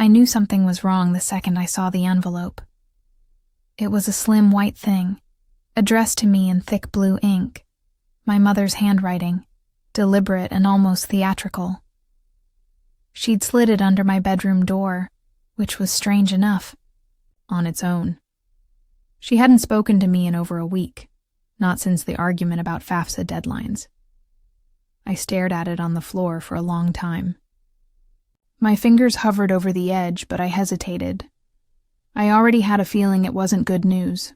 I knew something was wrong the second I saw the envelope. It was a slim white thing, addressed to me in thick blue ink, my mother's handwriting, deliberate and almost theatrical. She'd slid it under my bedroom door, which was strange enough, on its own. She hadn't spoken to me in over a week, not since the argument about FAFSA deadlines. I stared at it on the floor for a long time. My fingers hovered over the edge, but I hesitated. I already had a feeling it wasn't good news.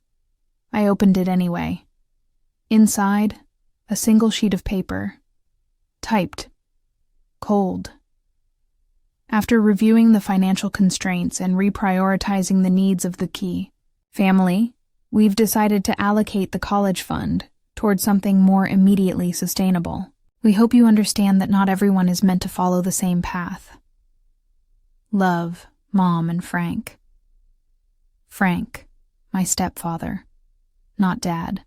I opened it anyway. Inside, a single sheet of paper. Typed. Cold. After reviewing the financial constraints and reprioritizing the needs of the key family, we've decided to allocate the college fund towards something more immediately sustainable. We hope you understand that not everyone is meant to follow the same path. Love, Mom and Frank. Frank, my stepfather, not Dad.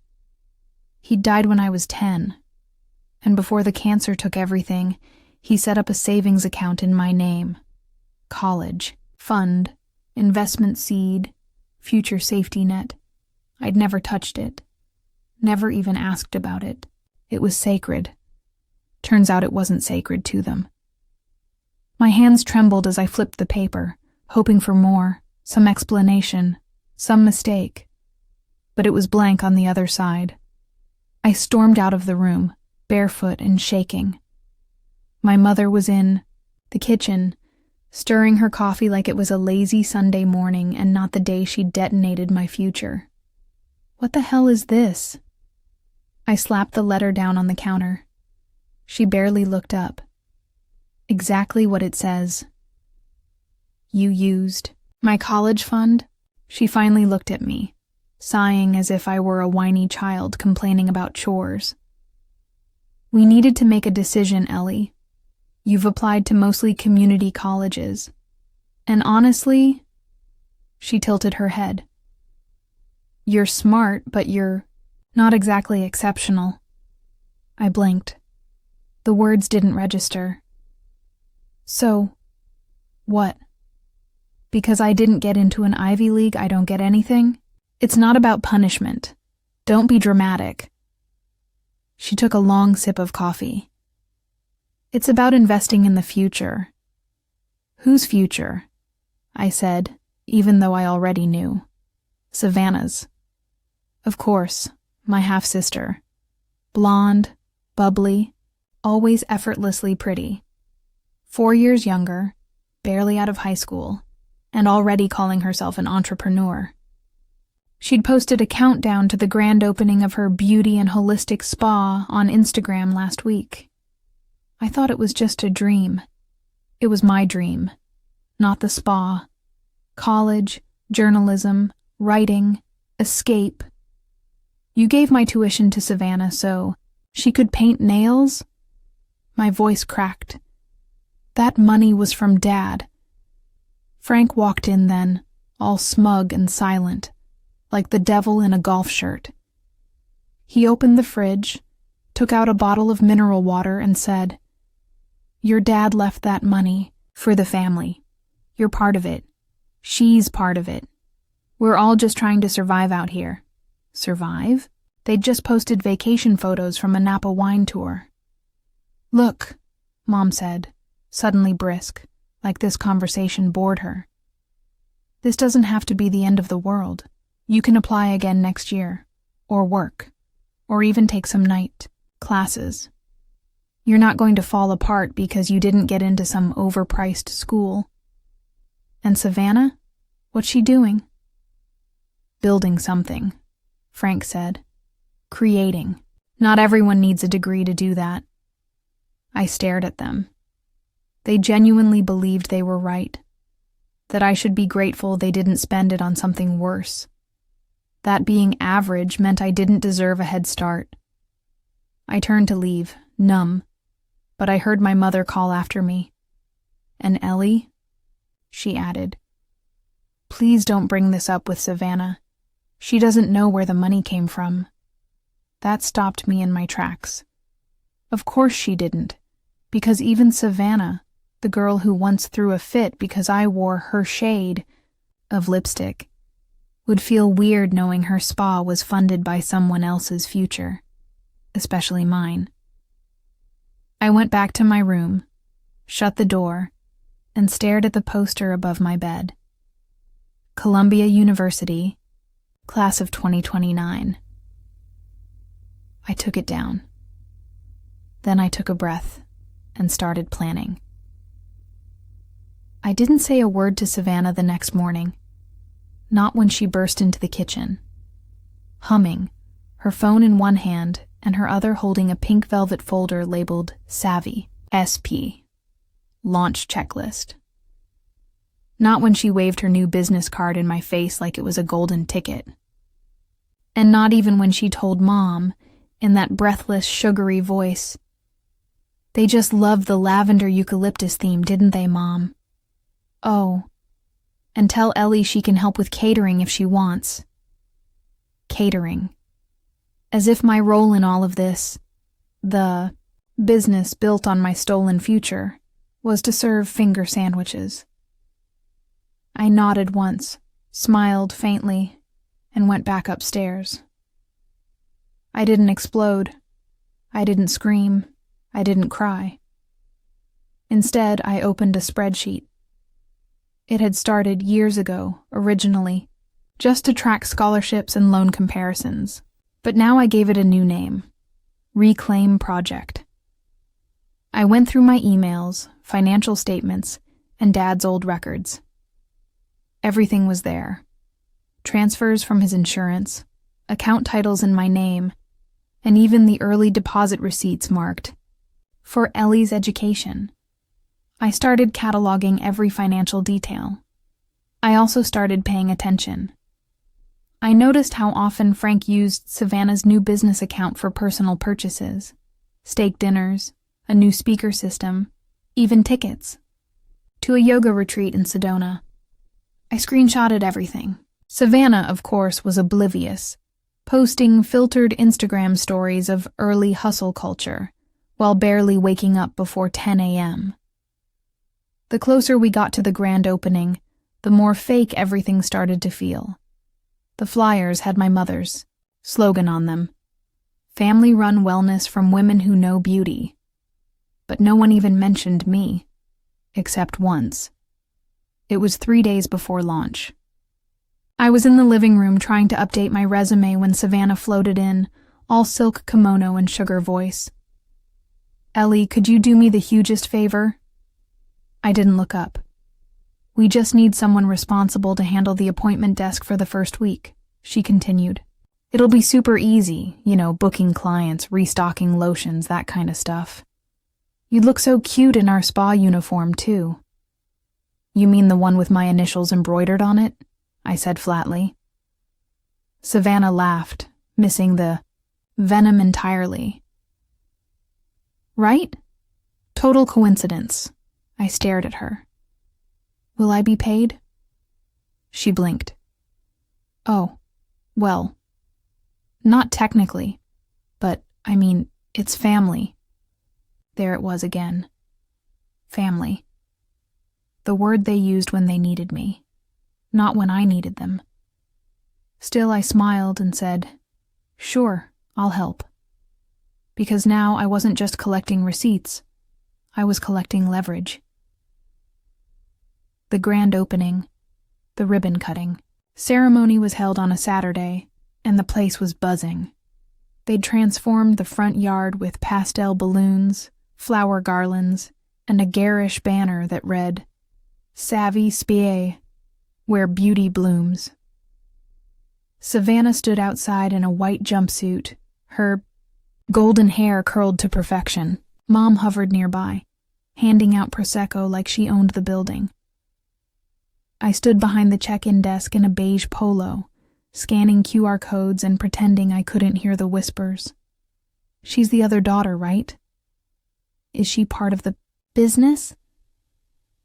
He'd died when I was 10, and before the cancer took everything, he set up a savings account in my name. College, fund, investment seed, future safety net. I'd never touched it, never even asked about it. It was sacred. Turns out it wasn't sacred to them. My hands trembled as I flipped the paper, hoping for more, some explanation, some mistake. But it was blank on the other side. I stormed out of the room, barefoot and shaking. My mother was in the kitchen, stirring her coffee like it was a lazy Sunday morning and not the day she detonated my future. What the hell is this? I slapped the letter down on the counter. She barely looked up. Exactly what it says. You used my college fund? She finally looked at me, sighing as if I were a whiny child complaining about chores. We needed to make a decision, Ellie. You've applied to mostly community colleges. And honestly, she tilted her head. You're smart, but you're not exactly exceptional. I blinked. The words didn't register. So, what? Because I didn't get into an Ivy League, I don't get anything? It's not about punishment. Don't be dramatic. She took a long sip of coffee. It's about investing in the future. Whose future? I said, even though I already knew. Savannah's. Of course, my half-sister. Blonde, bubbly, always effortlessly pretty. 4 years younger, barely out of high school, and already calling herself an entrepreneur. She'd posted a countdown to the grand opening of her beauty and holistic spa on Instagram last week. I thought it was just a dream. It was my dream, not the spa. College, journalism, writing, escape. You gave my tuition to Savannah so she could paint nails? My voice cracked. That money was from Dad. Frank walked in then, all smug and silent, like the devil in a golf shirt. He opened the fridge, took out a bottle of mineral water and said, Your dad left that money for the family. You're part of it. She's part of it. We're all just trying to survive out here. Survive? They'd just posted vacation photos from a Napa wine tour. Look, Mom said, suddenly brisk, like this conversation bored her. This doesn't have to be the end of the world. You can apply again next year, or work, or even take some night classes. You're not going to fall apart because you didn't get into some overpriced school. And Savannah? What's she doing? Building something, Frank said. Creating. Not everyone needs a degree to do that. I stared at them. They genuinely believed they were right, that I should be grateful they didn't spend it on something worse, that being average meant I didn't deserve a head start. I turned to leave, numb, but I heard my mother call after me. And Ellie? She added, Please don't bring this up with Savannah. She doesn't know where the money came from. That stopped me in my tracks. Of course she didn't, because even Savannah, the girl who once threw a fit because I wore her shade of lipstick, would feel weird knowing her spa was funded by someone else's future, especially mine. I went back to my room, shut the door, and stared at the poster above my bed. Columbia University, Class of 2029. I took it down. Then I took a breath and started planning. I didn't say a word to Savannah the next morning, not when she burst into the kitchen, humming, her phone in one hand and her other holding a pink velvet folder labeled Savvy, SP, launch checklist. Not when she waved her new business card in my face like it was a golden ticket. And not even when she told Mom, in that breathless, sugary voice, "They just loved the lavender eucalyptus theme, didn't they, Mom? Oh, and tell Ellie she can help with catering if she wants." Catering. As if my role in all of this, the business built on my stolen future, was to serve finger sandwiches. I nodded once, smiled faintly, and went back upstairs. I didn't explode. I didn't scream. I didn't cry. Instead, I opened a spreadsheet. It had started years ago, originally, just to track scholarships and loan comparisons. But now I gave it a new name, Reclaim Project. I went through my emails, financial statements, and Dad's old records. Everything was there. Transfers from his insurance, account titles in my name, and even the early deposit receipts marked for Ellie's education. I started cataloging every financial detail. I also started paying attention. I noticed how often Frank used Savannah's new business account for personal purchases, steak dinners, a new speaker system, even tickets to a yoga retreat in Sedona. I screenshotted everything. Savannah, of course, was oblivious, posting filtered Instagram stories of early hustle culture while barely waking up before 10 a.m. The closer we got to the grand opening, the more fake everything started to feel. The flyers had my mother's slogan on them: family-run wellness from women who know beauty. But no one even mentioned me, except once. It was 3 days before launch. I was in the living room trying to update my resume when Savannah floated in, all silk kimono and sugar voice. "Ellie, could you do me the hugest favor?" I didn't look up. "We just need someone responsible to handle the appointment desk for the first week," she continued. "It'll be super easy, booking clients, restocking lotions, that kind of stuff. You'd look so cute in our spa uniform, too." "You mean the one with my initials embroidered on it?" I said flatly. Savannah laughed, missing the venom entirely. "Right? Total coincidence." I stared at her. "Will I be paid?" She blinked. "Oh, well, not technically, but, it's family." There it was again. Family. The word they used when they needed me, not when I needed them. Still, I smiled and said, "Sure, I'll help." Because now I wasn't just collecting receipts, I was collecting leverage. The grand opening, the ribbon cutting, ceremony was held on a Saturday, and the place was buzzing. They'd transformed the front yard with pastel balloons, flower garlands, and a garish banner that read, "Savvy Spie, where beauty blooms." Savannah stood outside in a white jumpsuit, her golden hair curled to perfection. Mom hovered nearby, handing out Prosecco like she owned the building. I stood behind the check-in desk in a beige polo, scanning QR codes and pretending I couldn't hear the whispers. "She's the other daughter, right? Is she part of the business?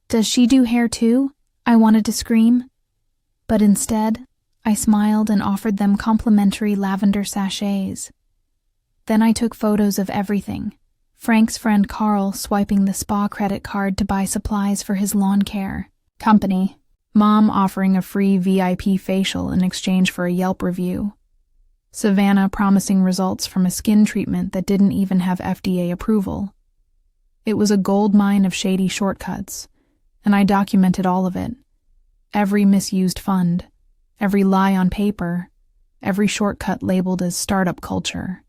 Does she do hair too?" I wanted to scream. But instead, I smiled and offered them complimentary lavender sachets. Then I took photos of everything, Frank's friend Carl swiping the spa credit card to buy supplies for his lawn care company. Mom offering a free VIP facial in exchange for a Yelp review. Savannah promising results from a skin treatment that didn't even have FDA approval. It was a gold mine of shady shortcuts, and I documented all of it. Every misused fund, every lie on paper, every shortcut labeled as startup culture.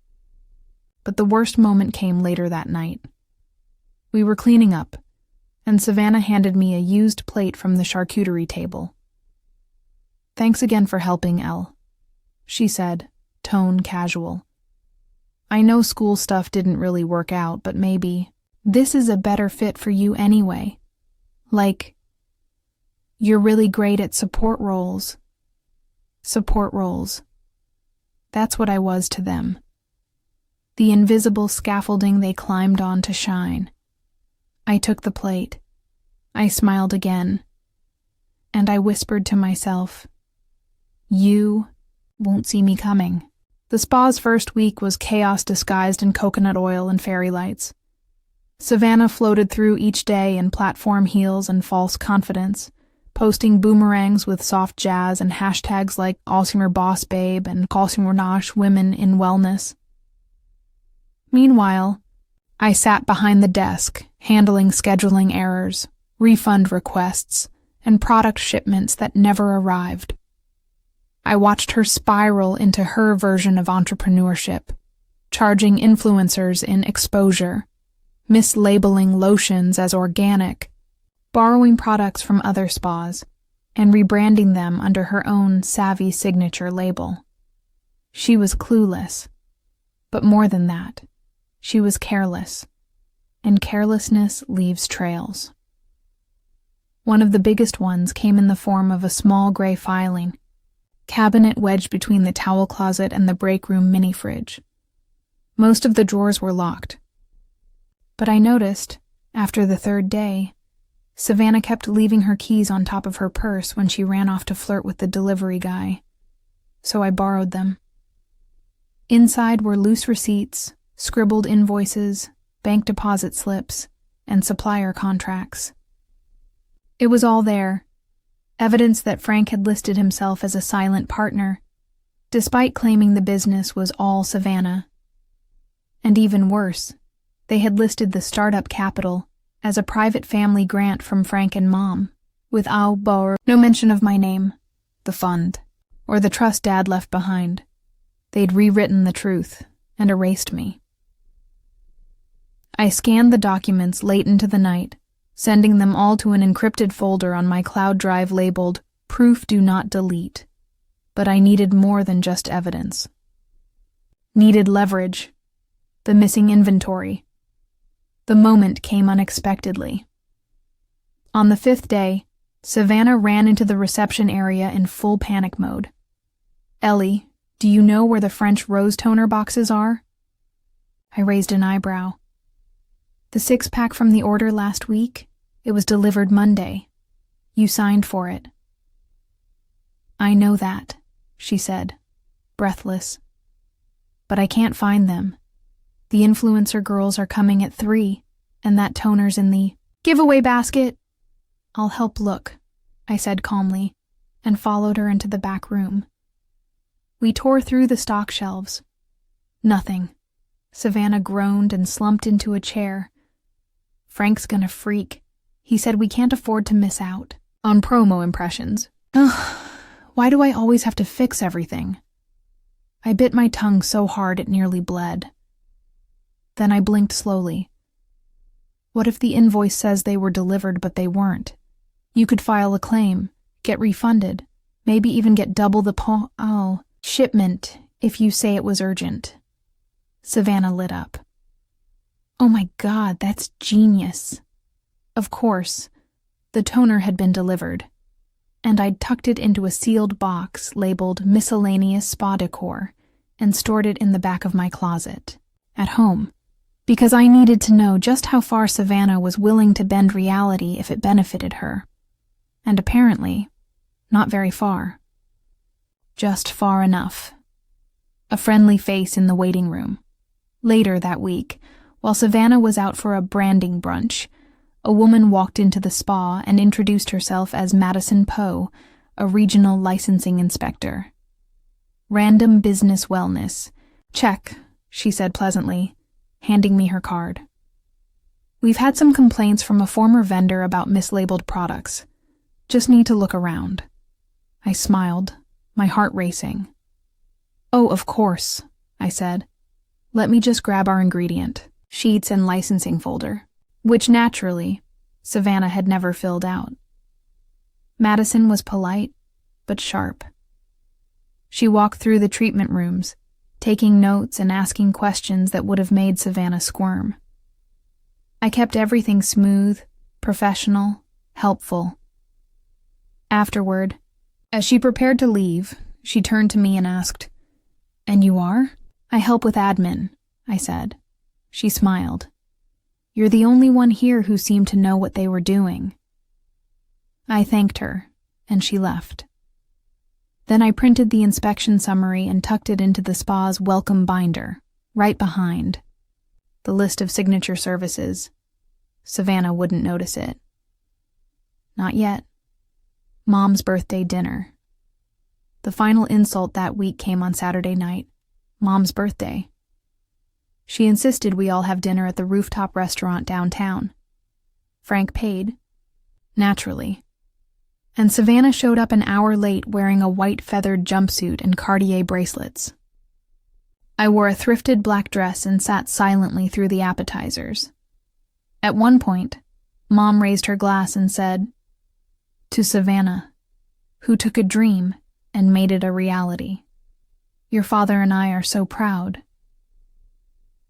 But the worst moment came later that night. We were cleaning up, and Savannah handed me a used plate from the charcuterie table. "Thanks again for helping, Elle," she said, tone casual. "I know school stuff didn't really work out, but maybe this is a better fit for you anyway. Like, you're really great at support roles." Support roles. That's what I was to them. The invisible scaffolding they climbed on to shine. I took the plate. I smiled again. And I whispered to myself, "You won't see me coming." The spa's first week was chaos disguised in coconut oil and fairy lights. Savannah floated through each day in platform heels and false confidence, posting boomerangs with soft jazz and hashtags like Alzheimer Boss Babe and Alzheimer Nosh Women in Wellness. Meanwhile, I sat behind the desk, handling scheduling errors, refund requests, and product shipments that never arrived. I watched her spiral into her version of entrepreneurship, charging influencers in exposure, mislabeling lotions as organic, borrowing products from other spas, and rebranding them under her own savvy signature label. She was clueless, but more than that, she was careless, and carelessness leaves trails. One of the biggest ones came in the form of a small gray filing cabinet wedged between the towel closet and the break room mini fridge. Most of the drawers were locked. But I noticed, after the third day, Savannah kept leaving her keys on top of her purse when she ran off to flirt with the delivery guy, so I borrowed them. Inside were loose receipts, scribbled invoices, bank deposit slips, and supplier contracts. It was all there, evidence that Frank had listed himself as a silent partner, despite claiming the business was all Savannah. And even worse, they had listed the startup capital as a private family grant from Frank and Mom, without no mention of my name, the fund, or the trust Dad left behind. They'd rewritten the truth and erased me. I scanned the documents late into the night, sending them all to an encrypted folder on my cloud drive labeled "Proof Do Not Delete." But I needed more than just evidence. Needed leverage. The missing inventory. The moment came unexpectedly. On the 5th day, Savannah ran into the reception area in full panic mode. "Ellie, do you know where the French rose toner boxes are?" I raised an eyebrow. "The 6-pack from the order last week? It was delivered Monday. You signed for it." "I know that," she said, breathless. "But I can't find them. The influencer girls are coming at 3, and that toner's in the giveaway basket." "I'll help look," I said calmly, and followed her into the back room. We tore through the stock shelves. Nothing. Savannah groaned and slumped into a chair. "Frank's gonna freak. He said we can't afford to miss out on promo impressions." Ugh, why do I always have to fix everything? I bit my tongue so hard it nearly bled. Then I blinked slowly. What if the invoice says they were delivered but they weren't? You could file a claim, get refunded, maybe even get double the shipment if you say it was urgent. Savannah lit up. "Oh my God, that's genius." Of course, the toner had been delivered, and I'd tucked it into a sealed box labeled miscellaneous spa decor and stored it in the back of my closet, at home, because I needed to know just how far Savannah was willing to bend reality if it benefited her. And apparently, not very far. Just far enough. A friendly face in the waiting room. Later that week, While Savannah was out for a branding brunch, a woman walked into the spa and introduced herself as Madison Poe, a regional licensing inspector. Random business wellness. Check, she said pleasantly, handing me her card. We've had some complaints from a former vendor about mislabeled products. Just need to look around. I smiled, my heart racing. Oh, of course, I said. Let me just grab our ingredient, sheets and licensing folder, which naturally, Savannah had never filled out. Madison was polite, but sharp. She walked through the treatment rooms, taking notes and asking questions that would have made Savannah squirm. I kept everything smooth, professional, helpful. Afterward, as she prepared to leave, she turned to me and asked, "And you are?" "I help with admin," I said. She smiled. "You're the only one here who seemed to know what they were doing." I thanked her, and she left. Then I printed the inspection summary and tucked it into the spa's welcome binder, right behind. The list of signature services. Savannah wouldn't notice it. Not yet. Mom's birthday dinner. The final insult that week came on Saturday night. Mom's birthday. She insisted we all have dinner at the rooftop restaurant downtown. Frank paid. Naturally. And Savannah showed up an hour late wearing a white feathered jumpsuit and Cartier bracelets. I wore a thrifted black dress and sat silently through the appetizers. At one point, Mom raised her glass and said, "To Savannah, who took a dream and made it a reality. Your father and I are so proud."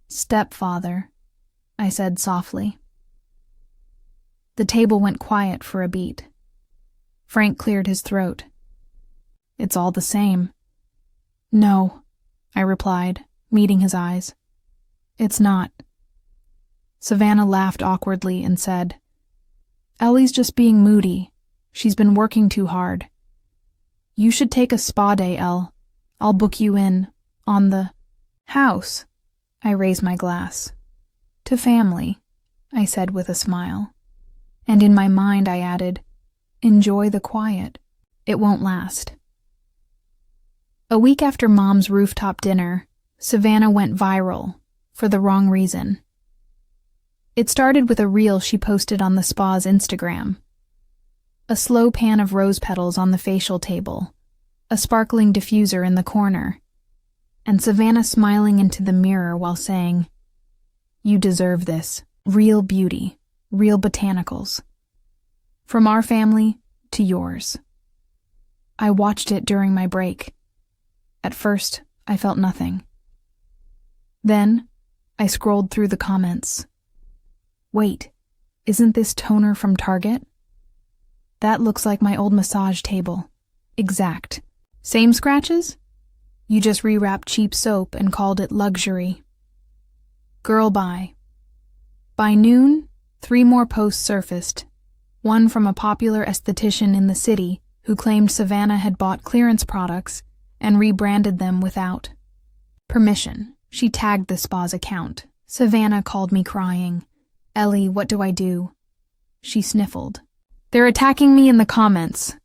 "Stepfather," I said softly. The table went quiet for a beat. Frank cleared his throat. "It's all the same." "No," I replied, meeting his eyes. "It's not." Savannah laughed awkwardly and said, "Ellie's just being moody. She's been working too hard. You should take a spa day, Elle. I'll book you in, on the house." I raised my glass. "To family," I said with a smile. And in my mind I added, "Enjoy the quiet. It won't last." A week after Mom's rooftop dinner, Savannah went viral, for the wrong reason. It started with a reel she posted on the spa's Instagram. A slow pan of rose petals on the facial table, a sparkling diffuser in the corner, and Savannah smiling into the mirror while saying, "You deserve this. Real beauty, real botanicals. From our family to yours." I watched it during my break. At first, I felt nothing. Then, I scrolled through the comments. Wait, isn't this toner from Target? That looks like my old massage table. Exact. Same scratches? You just rewrapped cheap soap and called it luxury. Girl buy. By noon, 3 more posts surfaced. One from a popular esthetician in the city who claimed Savannah had bought clearance products and rebranded them without permission. She tagged the spa's account. Savannah called me crying. "Ellie, what do I do?" She sniffled. "They're attacking me in the comments.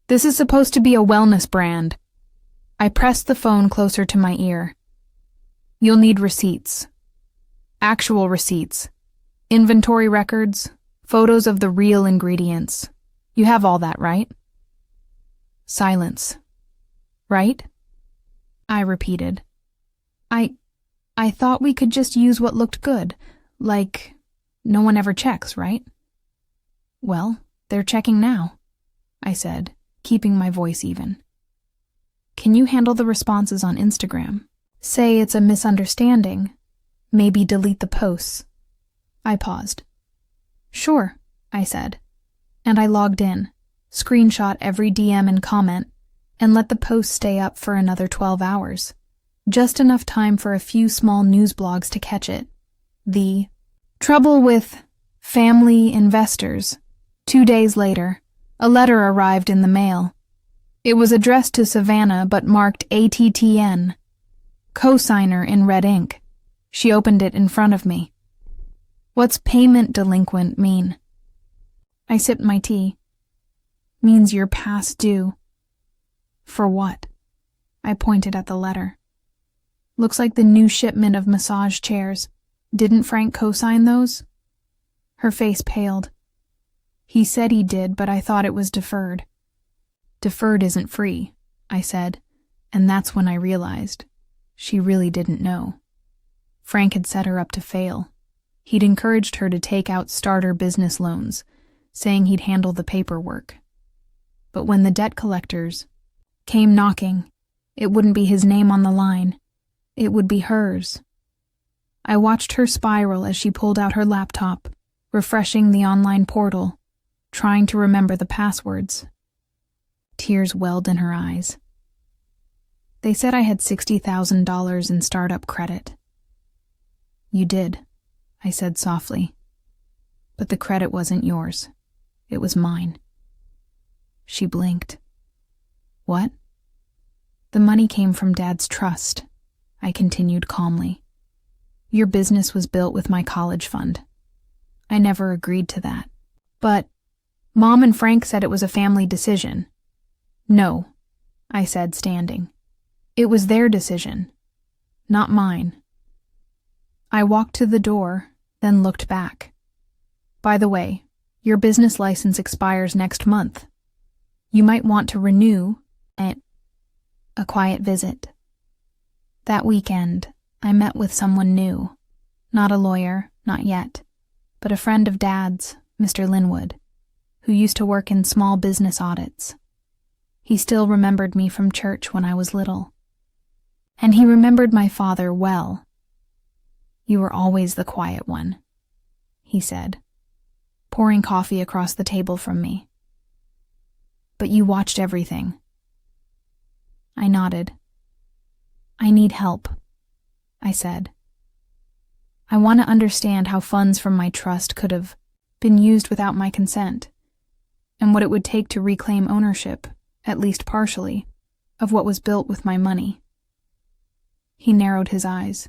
This is supposed to be a wellness brand." I pressed the phone closer to my ear. "You'll need receipts. Actual receipts. Inventory records. Photos of the real ingredients. You have all that, right?" Silence. "Right?" I repeated. I thought we could just use what looked good. Like, no one ever checks, right?" "Well, they're checking now," I said, keeping my voice even. "Can you handle the responses on Instagram? Say it's a misunderstanding. Maybe delete the posts." I paused. "Sure," I said, and I logged in, screenshot every DM and comment, and let the post stay up for another 12 hours. Just enough time for a few small news blogs to catch it. The trouble with family investors. 2 days later, a letter arrived in the mail. It was addressed to Savannah but marked ATTN. Co-signer in red ink. She opened it in front of me. What's payment delinquent mean? I sipped my tea. Means you're past due. For what? I pointed at the letter. Looks like the new shipment of massage chairs. Didn't Frank co-sign those? Her face paled. He said he did, but I thought it was deferred. Deferred isn't free, I said, and that's when I realized. She really didn't know. Frank had set her up to fail. He'd encouraged her to take out starter business loans, saying he'd handle the paperwork. But when the debt collectors came knocking, it wouldn't be his name on the line. It would be hers. I watched her spiral as she pulled out her laptop, refreshing the online portal, trying to remember the passwords. Tears welled in her eyes. They said I had $60,000 in startup credit. You did, I said softly. But the credit wasn't yours. It was mine. She blinked. What? The money came from Dad's trust, I continued calmly. Your business was built with my college fund. I never agreed to that. But Mom and Frank said it was a family decision. No, I said, standing. It was their decision, not mine. I walked to the door, then looked back. By the way, your business license expires next month. You might want to renew at a quiet visit. That weekend, I met with someone new. Not a lawyer, not yet, but a friend of Dad's, Mr. Linwood, who used to work in small business audits. He still remembered me from church when I was little. And he remembered my father well. You were always the quiet one, he said, pouring coffee across the table from me. But you watched everything. I nodded. I need help, I said. I want to understand how funds from my trust could have been used without my consent, and what it would take to reclaim ownership, at least partially, of what was built with my money. He narrowed his eyes.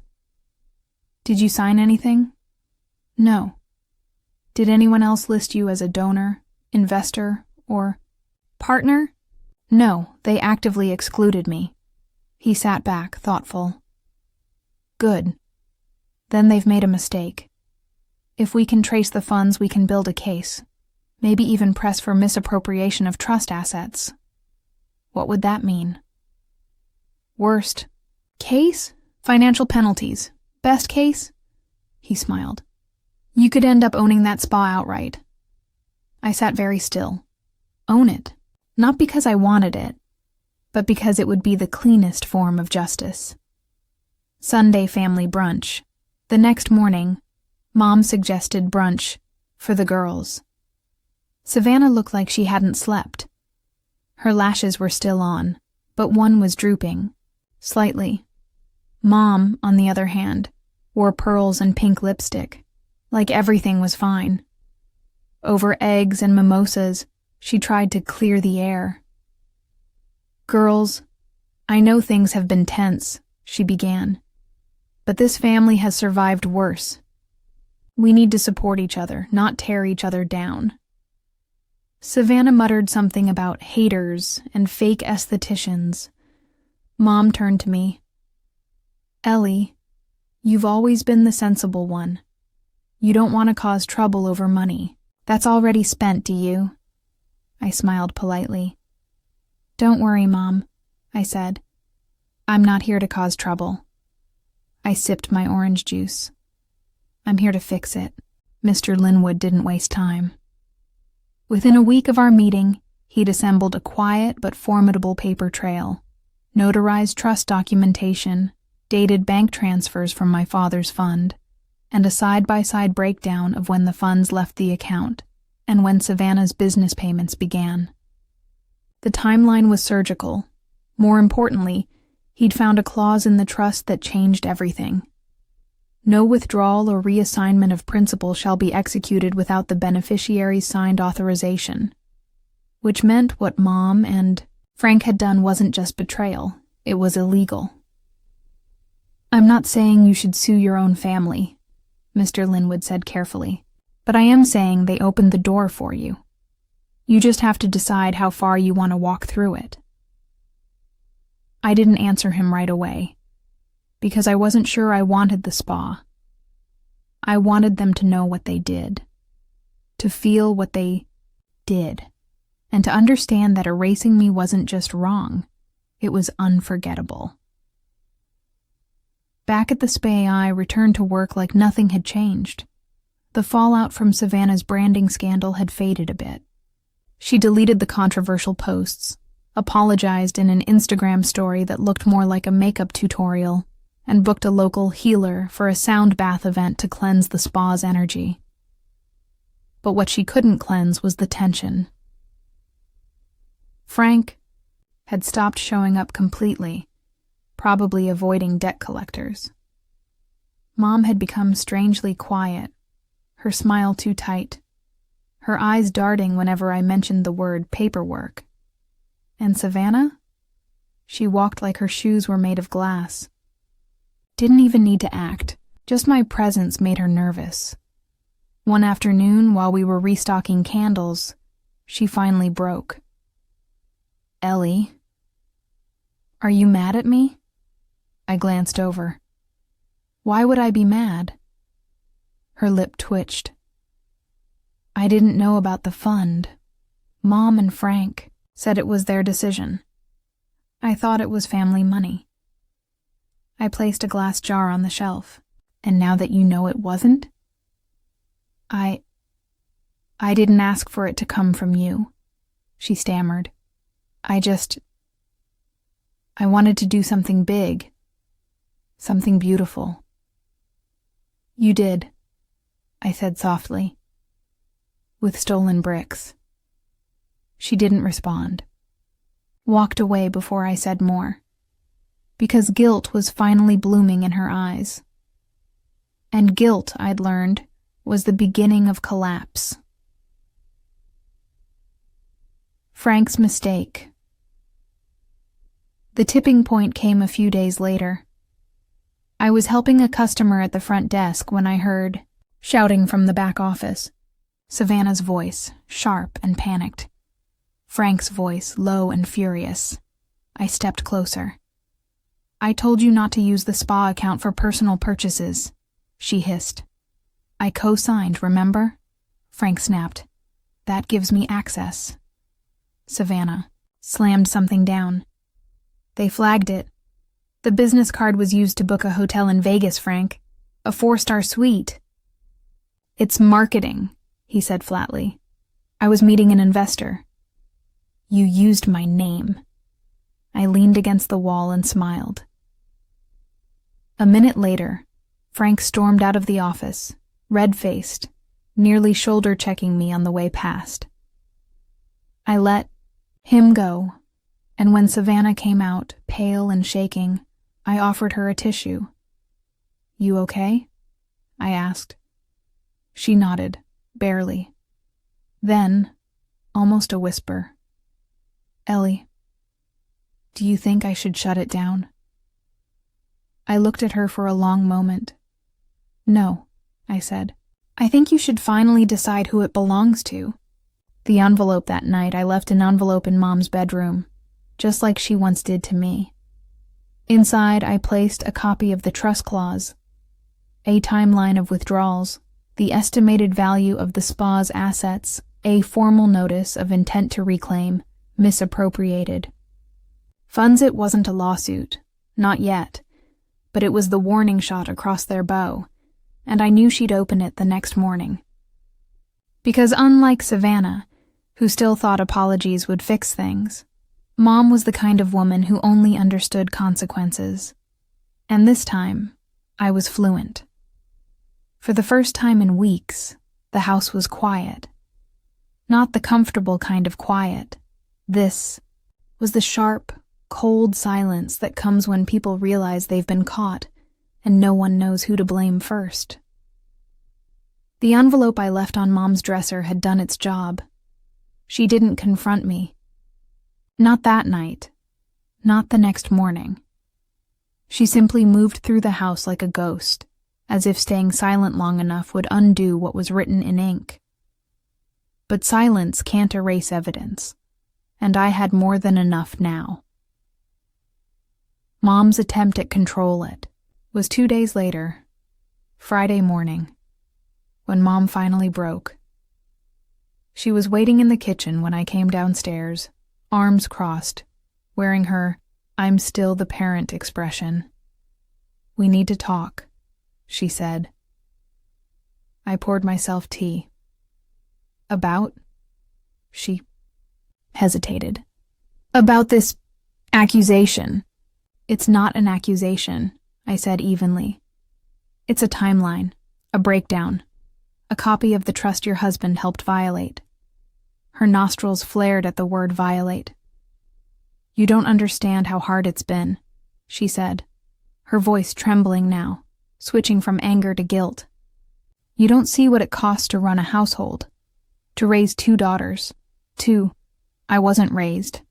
Did you sign anything? No. Did anyone else list you as a donor, investor, or partner? No, they actively excluded me. He sat back, thoughtful. Good. Then they've made a mistake. If we can trace the funds, we can build a case. Maybe even press for misappropriation of trust assets. What would that mean? Worst case? Financial penalties. Best case? He smiled. You could end up owning that spa outright. I sat very still. Own it. Not because I wanted it, but because it would be the cleanest form of justice. Sunday family brunch. The next morning, Mom suggested brunch for the girls. Savannah looked like she hadn't slept. Her lashes were still on, but one was drooping, slightly. Mom, on the other hand, wore pearls and pink lipstick, like everything was fine. Over eggs and mimosas, she tried to clear the air. Girls, I know things have been tense, she began, but this family has survived worse. We need to support each other, not tear each other down. Savannah muttered something about haters and fake estheticians. Mom turned to me. Ellie, you've always been the sensible one. You don't want to cause trouble over money. That's already spent, do you? I smiled politely. Don't worry, Mom, I said. I'm not here to cause trouble. I sipped my orange juice. I'm here to fix it. Mr. Linwood didn't waste time. Within a week of our meeting, he'd assembled a quiet but formidable paper trail, notarized trust documentation, dated bank transfers from my father's fund, and a side-by-side breakdown of when the funds left the account and when Savannah's business payments began. The timeline was surgical. More importantly, he'd found a clause in the trust that changed everything. No withdrawal or reassignment of principal shall be executed without the beneficiary's signed authorization, which meant what Mom and Frank had done wasn't just betrayal, it was illegal. I'm not saying you should sue your own family, Mr. Linwood said carefully, "but I am saying they opened the door for you. You just have to decide how far you want to walk through it." I didn't answer him right away, because I wasn't sure I wanted the spa. I wanted them to know what they did, to feel what they did, and to understand that erasing me wasn't just wrong, it was unforgettable. Back at the spa, I returned to work like nothing had changed. The fallout from Savannah's branding scandal had faded a bit. She deleted the controversial posts, apologized in an Instagram story that looked more like a makeup tutorial, and booked a local healer for a sound bath event to cleanse the spa's energy. But what she couldn't cleanse was the tension. Frank had stopped showing up completely, probably avoiding debt collectors. Mom had become strangely quiet, her smile too tight, her eyes darting whenever I mentioned the word paperwork. And Savannah? She walked like her shoes were made of glass. Didn't even need to act, just my presence made her nervous. One afternoon, while we were restocking candles, she finally broke. "Ellie, are you mad at me?" I glanced over. "Why would I be mad?" Her lip twitched. "I didn't know about the fund. Mom and Frank said it was their decision. I thought it was family money." I placed a glass jar on the shelf. "And now that you know it wasn't?" I didn't ask for it to come from you," she stammered. I wanted to do something big, something beautiful." "You did," I said softly. "With stolen bricks." She didn't respond. Walked away before I said more, because guilt was finally blooming in her eyes. And guilt, I'd learned, was the beginning of collapse. Frank's mistake. The tipping point came a few days later. I was helping a customer at the front desk when I heard shouting from the back office. Savannah's voice, sharp and panicked. Frank's voice, low and furious. I stepped closer. "I told you not to use the spa account for personal purchases," she hissed. "I co-signed, remember?" Frank snapped. "That gives me access." Savannah slammed something down. "They flagged it. The business card was used to book a hotel in Vegas, Frank. A 4-star suite." "It's marketing," he said flatly. "I was meeting an investor." "You used my name." I leaned against the wall and smiled. A minute later, Frank stormed out of the office, red-faced, nearly shoulder-checking me on the way past. I let him go, and when Savannah came out, pale and shaking, I offered her a tissue. "You okay?" I asked. She nodded, barely. Then, almost a whisper, "Ellie, do you think I should shut it down?" I looked at her for a long moment. "No," I said. "I think you should finally decide who it belongs to." The envelope that night, I left an envelope in Mom's bedroom, just like she once did to me. Inside, I placed a copy of the trust clause, a timeline of withdrawals, the estimated value of the spa's assets, a formal notice of intent to reclaim, misappropriated. Funds it wasn't a lawsuit, not yet, but it was the warning shot across their bow, and I knew she'd open it the next morning. Because unlike Savannah, who still thought apologies would fix things, Mom was the kind of woman who only understood consequences. And this time, I was fluent. For the first time in weeks, the house was quiet. Not the comfortable kind of quiet. This was the sharp, cold silence that comes when people realize they've been caught and no one knows who to blame first. The envelope I left on Mom's dresser had done its job. She didn't confront me. Not that night. Not the next morning. She simply moved through the house like a ghost, as if staying silent long enough would undo what was written in ink. But silence can't erase evidence, and I had more than enough now. Mom's attempt at control it was 2 days later, Friday morning, when Mom finally broke. She was waiting in the kitchen when I came downstairs, arms crossed, wearing her "I'm still the parent" expression. "We need to talk," she said. I poured myself tea. "About?" She hesitated. "About this accusation." "It's not an accusation," I said evenly. "It's a timeline, a breakdown, a copy of the trust your husband helped violate." Her nostrils flared at the word violate. "You don't understand how hard it's been," she said, her voice trembling now, switching from anger to guilt. "You don't see what it costs to run a household, to raise 2 daughters, to—" "I wasn't raised,"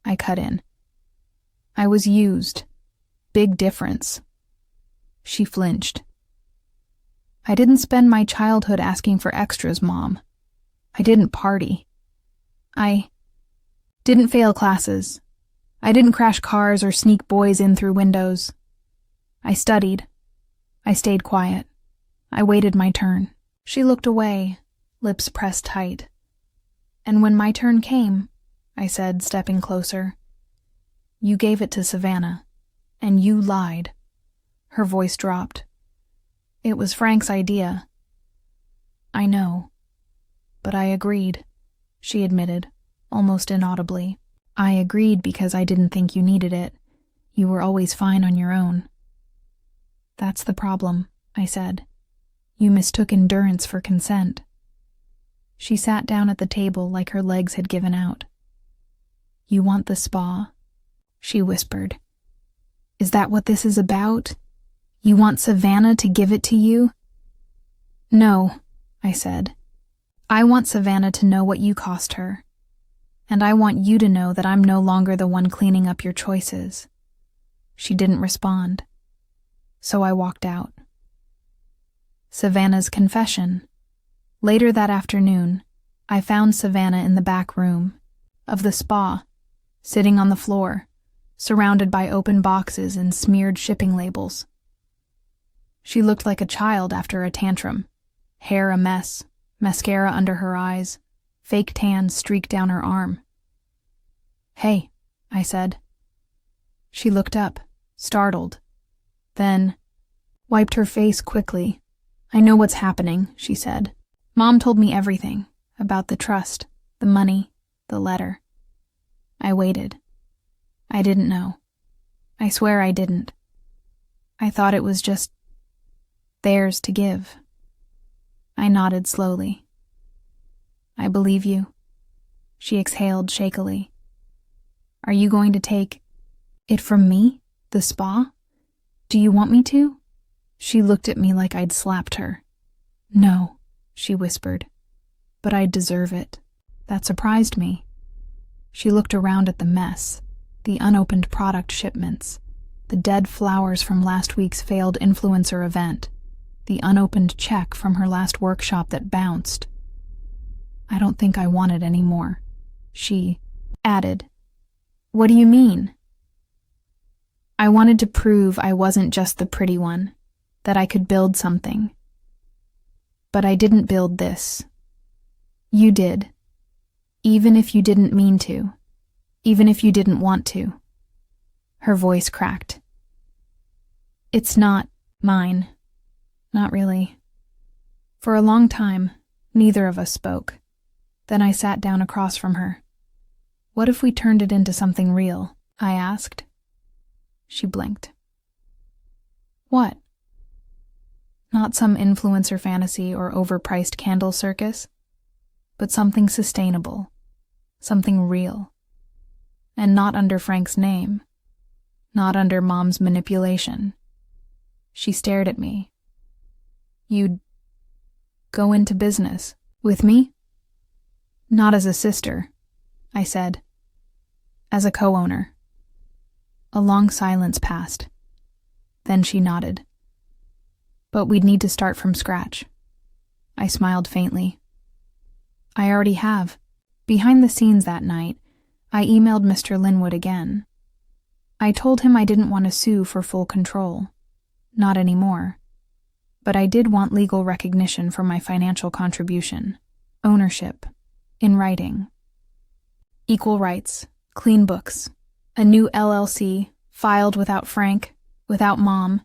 I cut in. "I was used. Big difference." She flinched. "I didn't spend my childhood asking for extras, Mom. I didn't party. I didn't fail classes. I didn't crash cars or sneak boys in through windows. I studied. I stayed quiet. I waited my turn." She looked away, lips pressed tight. "And when my turn came," I said, stepping closer, "you gave it to Savannah, and you lied." Her voice dropped. "It was Frank's idea." "I know. But I agreed," she admitted, almost inaudibly. "I agreed because I didn't think you needed it. You were always fine on your own." "That's the problem," I said. "You mistook endurance for consent." She sat down at the table like her legs had given out. "You want the spa?" she whispered. "Is that what this is about? You want Savannah to give it to you?" "No," I said. "I want Savannah to know what you cost her. And I want you to know that I'm no longer the one cleaning up your choices." She didn't respond. So I walked out. Savannah's confession. Later that afternoon, I found Savannah in the back room of the spa, sitting on the floor, surrounded by open boxes and smeared shipping labels. She looked like a child after a tantrum, hair a mess, mascara under her eyes, fake tan streaked down her arm. "Hey," I said. She looked up, startled, then wiped her face quickly. "I know what's happening," she said. "Mom told me everything, about the trust, the money, the letter." I waited. I didn't know. I swear I didn't. I thought it was just theirs to give. I nodded slowly. "I believe you." She exhaled shakily. "Are you going to take it from me? The spa? Do you want me to?" She looked at me like I'd slapped her. "No," she whispered, "but I deserve it." That surprised me. She looked around at the mess, the unopened product shipments, the dead flowers from last week's failed influencer event, the unopened check from her last workshop that bounced. "I don't think I want it anymore," she added. "What do you mean?" "I wanted to prove I wasn't just the pretty one, that I could build something. But I didn't build this. You did. Even if you didn't mean to. Even if you didn't want to." Her voice cracked. "It's not mine. Not really." For a long time, neither of us spoke. Then I sat down across from her. "What if we turned it into something real?" I asked. She blinked. "What?" "Not some influencer fantasy or overpriced candle circus, but something sustainable, something real. And not under Frank's name, not under Mom's manipulation." She stared at me. "You'd go into business with me?" "Not as a sister," I said. "As a co-owner." A long silence passed. Then she nodded. but we'd need to start from scratch. I smiled faintly. I already have. Behind the scenes that night, I emailed Mr. Linwood again. I told him I didn't want to sue for full control. Not anymore. But I did want legal recognition for my financial contribution. Ownership. In writing. Equal rights. Clean books. A new LLC, filed without Frank, without Mom.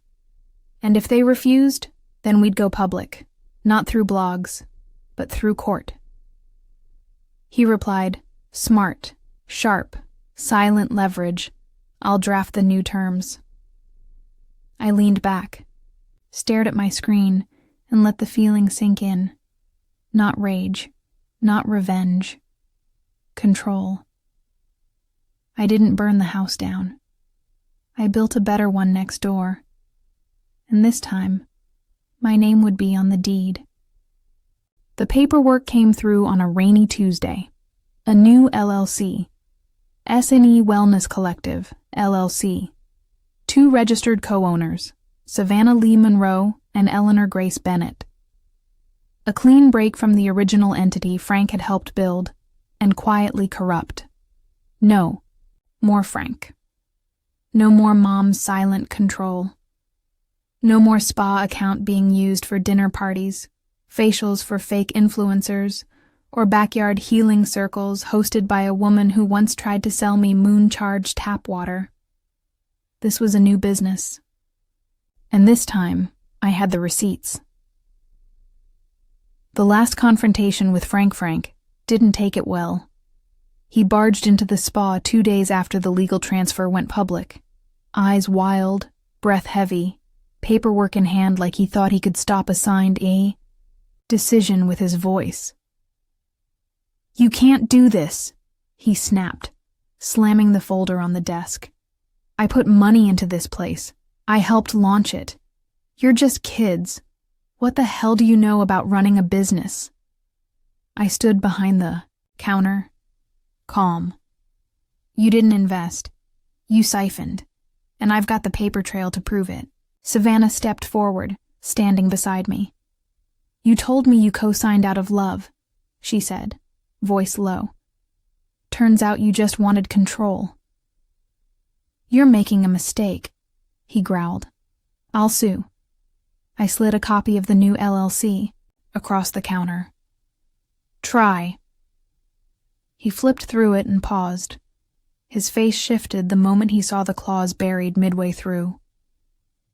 And if they refused, then we'd go public. Not through blogs, but through court. He replied, smart, sharp, silent leverage. I'll draft the new terms. I leaned back, stared at my screen, and let the feeling sink in. Not rage, not revenge. Control. I didn't burn the house down. I built a better one next door. And this time, my name would be on the deed. The paperwork came through on a rainy Tuesday. A new LLC. S&E Wellness Collective, LLC. 2 registered co-owners, Savannah Lee Monroe and Eleanor Grace Bennett. A clean break from the original entity Frank had helped build, and quietly corrupt. No, more Frank. No more Mom's silent control. No more spa account being used for dinner parties, facials for fake influencers, or backyard healing circles hosted by a woman who once tried to sell me moon-charged tap water. This was a new business. And this time, I had the receipts. The last confrontation with Frank didn't take it well. He barged into the spa 2 days after the legal transfer went public. Eyes wild, breath heavy, paperwork in hand like he thought he could stop a signed decision with his voice. You can't do this, he snapped, slamming the folder on the desk. I put money into this place. I helped launch it. You're just kids. What the hell do you know about running a business? I stood behind the counter, calm. You didn't invest. You siphoned. And I've got the paper trail to prove it. Savannah stepped forward, standing beside me. You told me you co-signed out of love, she said, voice low. Turns out you just wanted control. You're making a mistake, he growled. I'll sue. I slid a copy of the new LLC across the counter. Try. He flipped through it and paused. His face shifted the moment he saw the clause buried midway through.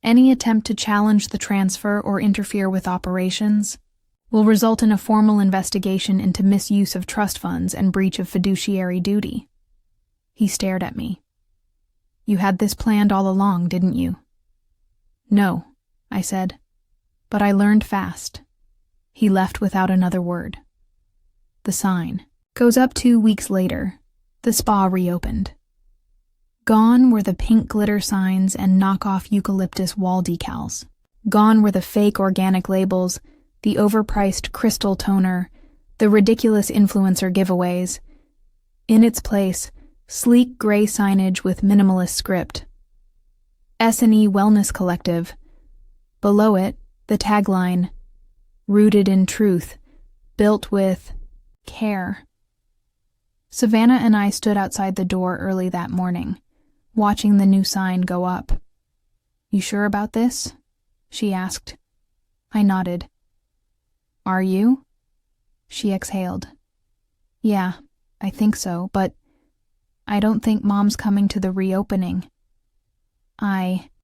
Any attempt to challenge the transfer or interfere with operations will result in a formal investigation into misuse of trust funds and breach of fiduciary duty. He stared at me. You had this planned all along, didn't you? No, I said, but I learned fast. He left without another word. The sign goes up 2 weeks later. The spa reopened. Gone were the pink glitter signs and knockoff eucalyptus wall decals. Gone were the fake organic labels, the overpriced crystal toner, the ridiculous influencer giveaways. In its place, sleek gray signage with minimalist script. S&E Wellness Collective. Below it, the tagline, rooted in truth, built with care. Savannah and I stood outside the door early that morning, watching the new sign go up. You sure about this? She asked. I nodded. Are you? She exhaled. Yeah, I think so, but I don't think Mom's coming to the reopening.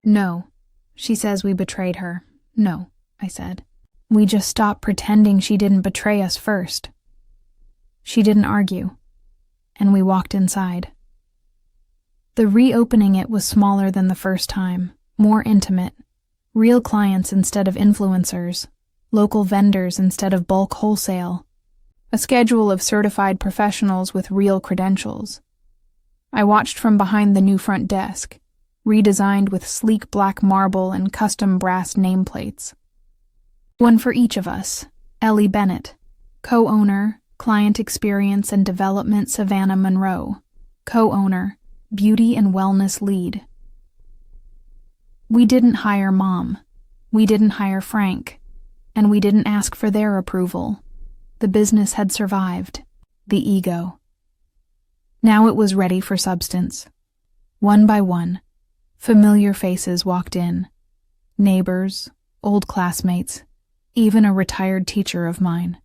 No. She says we betrayed her. No, I said. We just stopped pretending she didn't betray us first. She didn't argue, and we walked inside. The reopening it was smaller than the first time, more intimate. Real clients instead of influencers, local vendors instead of bulk wholesale, a schedule of certified professionals with real credentials. I watched from behind the new front desk, redesigned with sleek black marble and custom brass nameplates. One for each of us, Ellie Bennett, co-owner, Client Experience and Development Savannah Monroe, co-owner, Beauty and Wellness Lead. We didn't hire Mom. We didn't hire Frank, and we didn't ask for their approval. The business had survived. The ego. Now it was ready for substance. One by one, familiar faces walked in. Neighbors, old classmates, even a retired teacher of mine.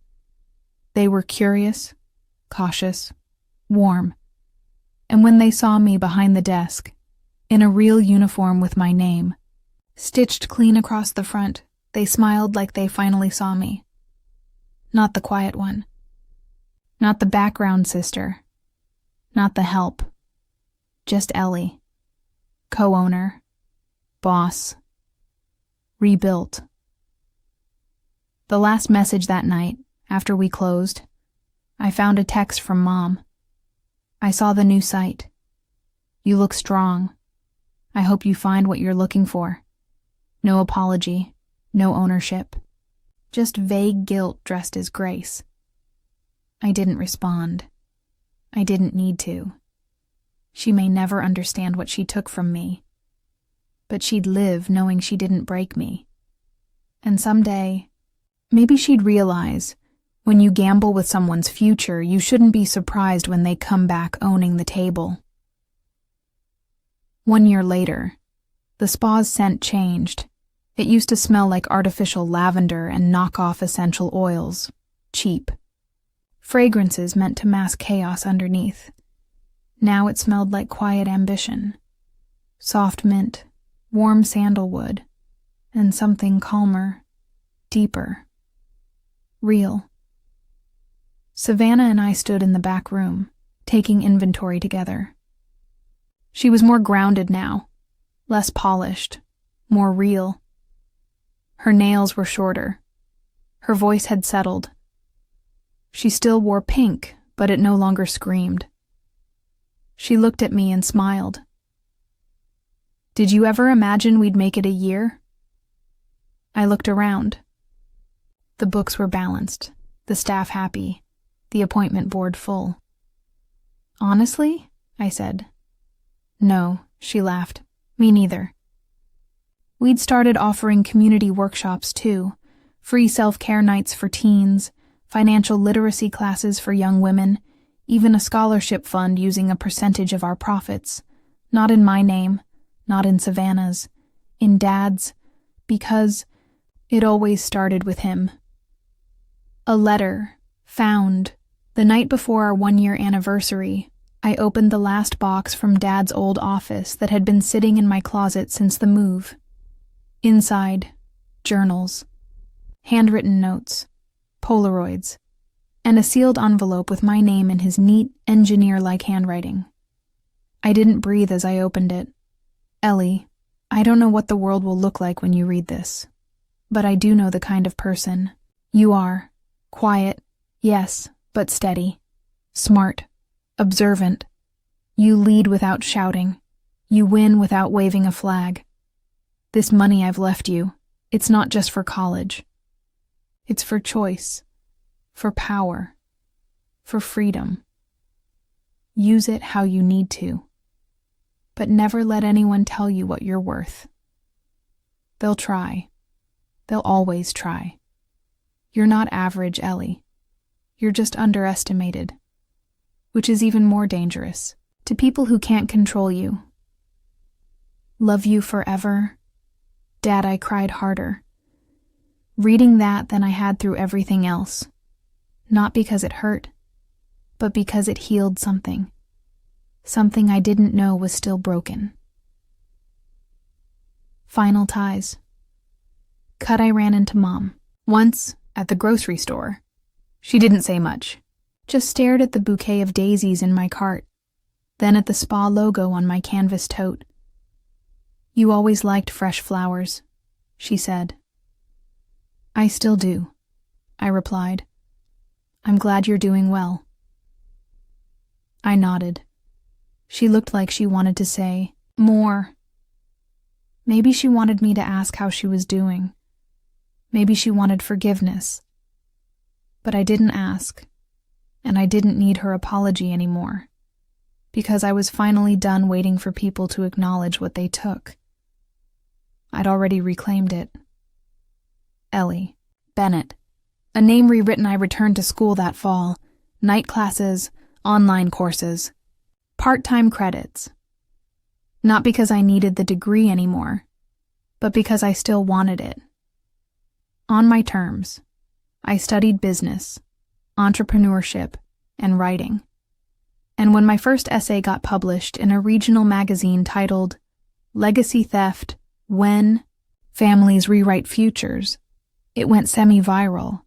They were curious, cautious, warm. And when they saw me behind the desk, in a real uniform with my name, stitched clean across the front, they smiled like they finally saw me. Not the quiet one. Not the background sister. Not the help. Just Ellie. Co-owner. Boss. Rebuilt. The last message that night, after we closed, I found a text from Mom. I saw the new site. You look strong. I hope you find what you're looking for. No apology. No ownership. Just vague guilt dressed as grace. I didn't respond. I didn't need to. She may never understand what she took from me. But she'd live knowing she didn't break me. And someday, maybe she'd realize, when you gamble with someone's future, you shouldn't be surprised when they come back owning the table. 1 year later, the spa's scent changed. It used to smell like artificial lavender and knockoff essential oils. Cheap. Fragrances meant to mask chaos underneath. Now it smelled like quiet ambition. Soft mint, warm sandalwood, and something calmer, deeper. Real. Savannah and I stood in the back room, taking inventory together. She was more grounded now, less polished, more real. Her nails were shorter. Her voice had settled. She still wore pink, but it no longer screamed. She looked at me and smiled. Did you ever imagine we'd make it a year? I looked around. The books were balanced, the staff happy, the appointment board full. Honestly? I said. No, she laughed. Me neither. We'd started offering community workshops too, free self-care nights for teens, financial literacy classes for young women, even a scholarship fund using a percentage of our profits, not in my name, not in Savannah's, in Dad's, because it always started with him. A letter, found, the night before our 1-year anniversary. I opened the last box from Dad's old office that had been sitting in my closet since the move. Inside, journals, handwritten notes, Polaroids, and a sealed envelope with my name in his neat, engineer-like handwriting. I didn't breathe as I opened it. Ellie, I don't know what the world will look like when you read this, but I do know the kind of person you are. Quiet, yes, but steady. Smart, observant. You lead without shouting. You win without waving a flag. This money I've left you, it's not just for college. It's for choice, for power, for freedom. Use it how you need to, but never let anyone tell you what you're worth. They'll try. They'll always try. You're not average, Ellie. You're just underestimated, which is even more dangerous to people who can't control you. Love you forever. Dad, I cried harder. Reading that than I had through everything else. Not because it hurt, but because it healed something. Something I didn't know was still broken. Final ties. Cut. I ran into Mom. Once, at the grocery store. She didn't say much. Just stared at the bouquet of daisies in my cart. Then at the spa logo on my canvas tote. You always liked fresh flowers, she said. I still do, I replied. I'm glad you're doing well. I nodded. She looked like she wanted to say more. Maybe she wanted me to ask how she was doing. Maybe she wanted forgiveness. But I didn't ask, and I didn't need her apology anymore, because I was finally done waiting for people to acknowledge what they took. I'd already reclaimed it. Ellie Bennett. A name rewritten. I returned to school that fall. Night classes, online courses, part-time credits. Not because I needed the degree anymore, but because I still wanted it. On my terms, I studied business, entrepreneurship, and writing. And when my first essay got published in a regional magazine titled Legacy Theft: When Families Rewrite Futures, it went semi-viral.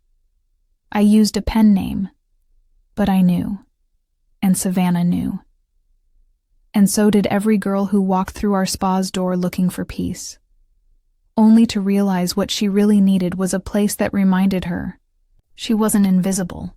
I used a pen name, but I knew, and Savannah knew. And so did every girl who walked through our spa's door looking for peace, only to realize what she really needed was a place that reminded her she wasn't invisible.